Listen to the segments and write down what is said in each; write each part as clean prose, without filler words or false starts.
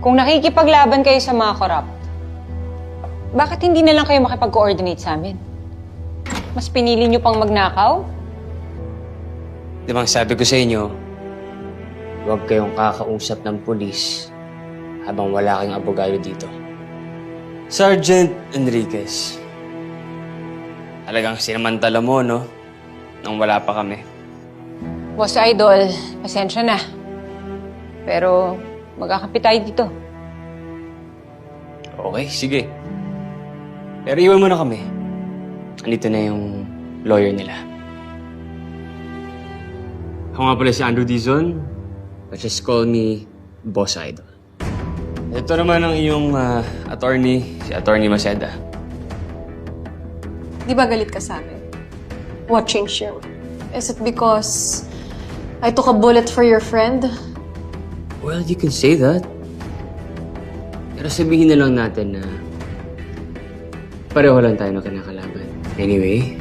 Kung nakikipaglaban kayo sa mga corrupt, bakit hindi na lang kayo makipag-coordinate sa amin? Mas pinili nyo pang magnakaw? Di bang sabi ko sa inyo, huwag kayong kakausap ng pulis habang wala kayong abogado dito. Sergeant Enriquez, talagang sinamantala mo, no? Nang wala pa kami. Boss Idol, pasensya na. Pero magkakape tayo dito. Okay, sige. Pero iwan mo na kami. Andito na yung lawyer nila. Ako nga pala si Andrew Dizon, but just call me Boss Idol. Ito naman ang iyong attorney, si Attorney Maceda. Di ba galit ka sa amin? What changed you? Is it because I took a bullet for your friend? Well, you can say that. Pero sabihin na lang natin na pareho lang tayo ng kinakalaban. Anyway,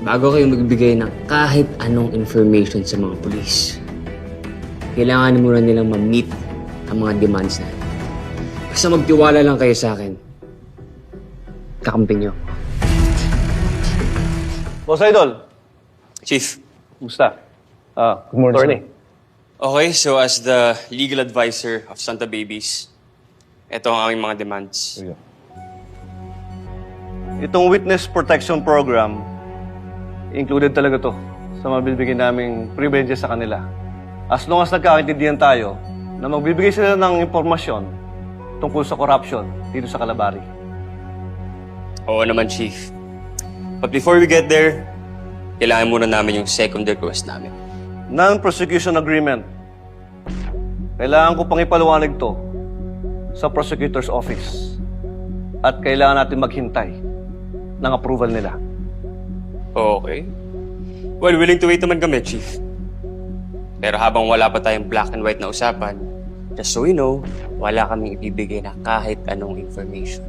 bago kayo magbigay ng kahit anong information sa mga pulis, kailangan muna nilang ma-meet ang mga demands natin. Basta magtiwala lang kayo sa akin. Kakampi niyo. Boss Idol, Chief. kumusta? Good morning, Attorney. Okay, so as the legal advisor of Santa Babies, ito ang aming mga demands. Itong Witness Protection Program, included talaga to sa mabibigyan naming privileges sa kanila. As long as nagkakaintindihan tayo na magbibigay sila ng impormasyon tungkol sa corruption dito sa Calabari. Oo naman, Chief. But before we get there, kailangan muna namin yung second request namin. Non-prosecution agreement. Kailangan ko pang ipaliwanag to sa prosecutor's office. At kailangan natin maghintay ng approval nila. Okay. Well, willing to wait naman kami, Chief. Pero habang wala pa tayong black and white na usapan, just so you know, wala kaming ibibigay na kahit anong information.